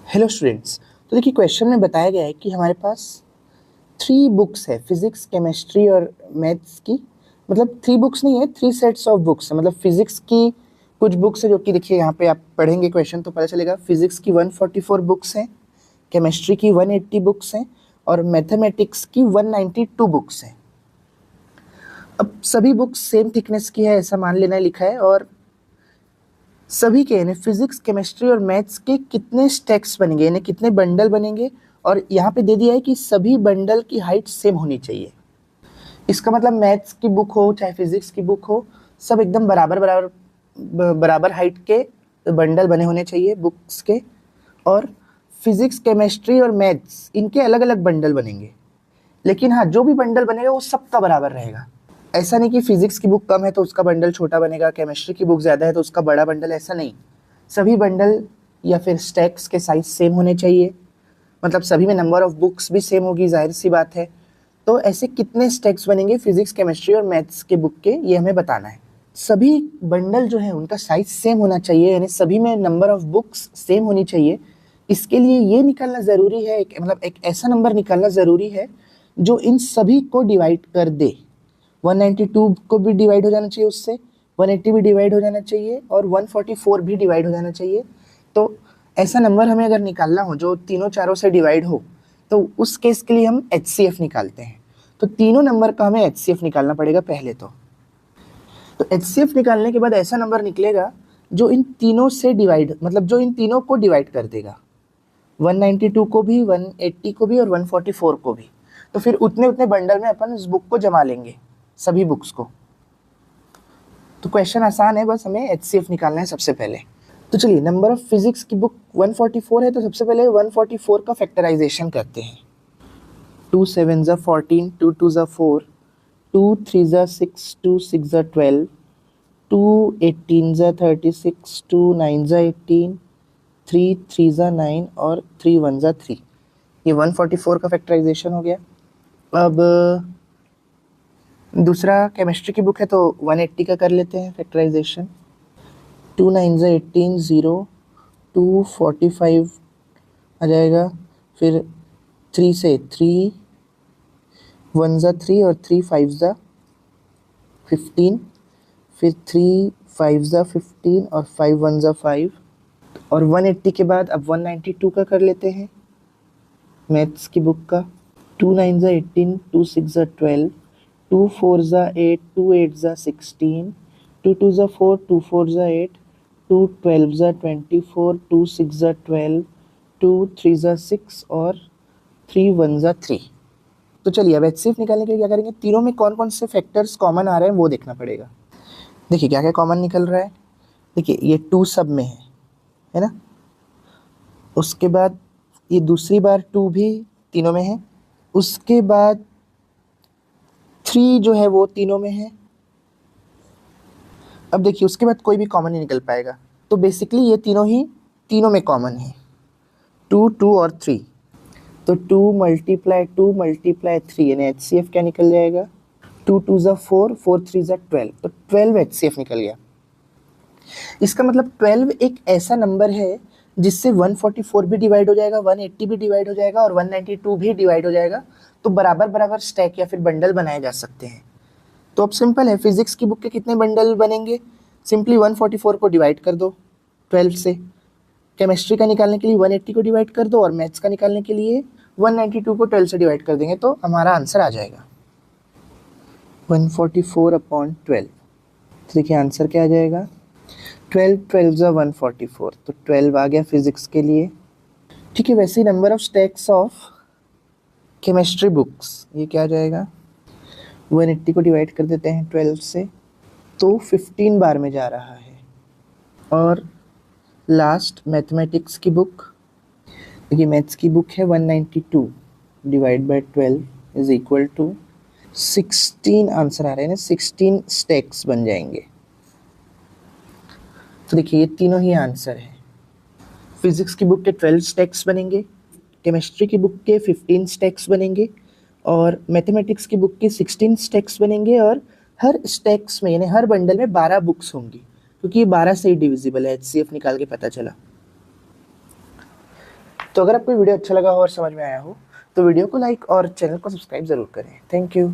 Hello students. तो देखिए question में बताया गया है कि हमारे पास 3 बुक्स है, फिजिक्स, केमिस्ट्री और मैथ्स की। मतलब 3 बुक्स नहीं है, 3 सेट्स ऑफ बुक्स है। मतलब फिजिक्स की कुछ बुक्स है जो कि देखिए यहाँ पे आप पढ़ेंगे क्वेश्चन तो पता चलेगा। फिजिक्स की 144 बुक्स हैं, केमिस्ट्री की 180 बुक्स हैं और मैथमेटिक्स की 192 बुक्स हैं। अब सभी बुक्स सेम थिकनेस की है ऐसा मान लेना लिखा है, और सभी के यानी फिजिक्स, केमिस्ट्री और मैथ्स के कितने स्टैक्स बनेंगे यानी कितने बंडल बनेंगे, और यहाँ पे दे दिया है कि सभी बंडल की हाइट सेम होनी चाहिए। इसका मतलब मैथ्स की बुक हो चाहे फिजिक्स की बुक हो, सब एकदम बराबर बराबर बराबर हाइट के बंडल बने होने चाहिए बुक्स के। और फिजिक्स, केमिस्ट्री और मैथ्स इनके अलग अलग बंडल बनेंगे, लेकिन हाँ जो भी बंडल बनेगा वो सबका बराबर रहेगा। ऐसा नहीं कि फिजिक्स की बुक कम है तो उसका बंडल छोटा बनेगा, केमिस्ट्री की बुक ज़्यादा है तो उसका बड़ा बंडल, ऐसा नहीं। सभी बंडल या फिर स्टैक्स के साइज सेम होने चाहिए। मतलब सभी में नंबर ऑफ बुक्स भी सेम होगी, जाहिर सी बात है। तो ऐसे कितने स्टैक्स बनेंगे फिजिक्स, केमिस्ट्री और मैथ्स के बुक के, ये हमें बताना है। सभी बंडल जो है उनका साइज सेम होना चाहिए, यानी सभी में नंबर ऑफ बुक्स सेम होनी चाहिए। इसके लिए ये निकालना ज़रूरी है, मतलब एक ऐसा नंबर निकालना ज़रूरी है जो इन सभी को डिवाइड कर दे। 192 को भी डिवाइड हो जाना चाहिए उससे, 180 भी डिवाइड हो जाना चाहिए और 144 भी डिवाइड हो जाना चाहिए। तो ऐसा नंबर हमें अगर निकालना हो जो तीनों चारों से डिवाइड हो, तो उस केस के लिए हम HCF निकालते हैं। तो तीनों नंबर का हमें HCF निकालना पड़ेगा पहले तो HCF निकालने के बाद ऐसा नंबर निकलेगा जो इन तीनों से डिवाइड, मतलब जो इन तीनों को डिवाइड कर देगा, 192 को भी, 180 को भी और 144 को भी। तो फिर उतने उतने बंडल में अपन इस बुक को जमा लेंगे, सभी बुक्स को। तो क्वेश्चन आसान है, बस हमें HCF निकालना है सबसे पहले। तो चलिए, नंबर ऑफ फिजिक्स की बुक 144 है तो सबसे पहले 144 का फैक्टराइजेशन करते हैं। 2 7 ज़ा 14, 2 2 ज़ा 4, 2 3 ज़ा 6, 2 6 ज़ा 12, 2 18 ज़ा 36, 2 9 ज़ा 18, 3 3 ज़ा 9 और 3 1 ज़ा 3। ये 144 का फैक्टराइजेशन हो गया। अब दूसरा केमिस्ट्री की बुक है तो 180 का कर लेते हैं फैक्टराइजेशन। 2 9 ज़ा 18, 0, 2 45 आ जाएगा, फिर 3 से 3, 1 ज़ा 3 और 3 5 ज़ा 15, फिर 3 5 ज़ा 15 और 5 1 ज़ा 5। और 180 के बाद अब 192 का कर लेते हैं मैथ्स की बुक का। 2 9 ज़ा 18, 2 6 ज़ा 12, 2 4 ज़ा 8, 2 8 ज़ा 16, 2 2 ज़ा 4, 2 4 ज़ा 8, 2 12 ज़ा 24, 2 6 ज़ा 12, 2 3 ज़ा 6 और 3 1 ज़ा 3। तो चलिए, अब HCF निकालने के लिए क्या करेंगे, तीनों में कौन कौन से फैक्टर्स कॉमन आ रहे हैं वो देखना पड़ेगा। देखिए क्या क्या कॉमन निकल रहा है। देखिए ये 2 सब में है ना। उसके बाद ये दूसरी बार 2 भी तीनों में है। उसके बाद 3 जो है वो तीनों में है। अब देखिए उसके बाद कोई भी कॉमन नहीं निकल पाएगा, तो बेसिकली ये तीनों ही तीनों में कॉमन है, 2 2 और 3। तो 2 मल्टीप्लाई 2 मल्टीप्लाई 3 यानी HCF क्या निकल जाएगा, 2 2 ज़ा 4, 4 3 ज़ा 12, तो 12 HCF निकल गया। इसका मतलब 12 एक ऐसा नंबर है जिससे 144 भी डिवाइड हो जाएगा, 180 भी डिवाइड हो जाएगा और 192 भी डिवाइड हो जाएगा। तो बराबर बराबर स्टैक या फिर बंडल बनाए जा सकते हैं। तो अब सिंपल है, फिजिक्स की बुक के कितने बंडल बनेंगे, सिंपली 144 को डिवाइड कर दो 12 से। केमिस्ट्री का निकालने के लिए 180 को डिवाइड कर दो और मैथ्स का निकालने के लिए 192 को 12 से डिवाइड कर देंगे तो हमारा आंसर आ जाएगा 144/12। तो देखिए आंसर क्या आ जाएगा, 12 12 ज़ा 144, तो 12 आ गया फिजिक्स के लिए। ठीक है, वैसे ही number of stacks of chemistry books, ये क्या आ जाएगा, 180 को डिवाइड कर देते हैं 12 से तो 15 बार में जा रहा है। और लास्ट मैथमेटिक्स की बुक, देखिए मैथ्स की बुक है 192 divide by 12 is equal to 16 answer आ रहे हैं ना, 16 स्टैक्स बन जाएंगे। तो देखिए ये तीनों ही आंसर है। फिजिक्स की बुक के 12 स्टैक्स बनेंगे, केमिस्ट्री की बुक के 15 स्टैक्स बनेंगे और मैथमेटिक्स की बुक के 16 स्टैक्स बनेंगे। और हर स्टैक्स में यानी हर बंडल में 12 बुक्स होंगी, क्योंकि ये 12 से ही डिविजिबल है, HCF निकाल के पता चला। तो अगर आपको वीडियो अच्छा लगा हो और समझ में आया हो तो वीडियो को लाइक और चैनल को सब्सक्राइब ज़रूर करें। Thank you.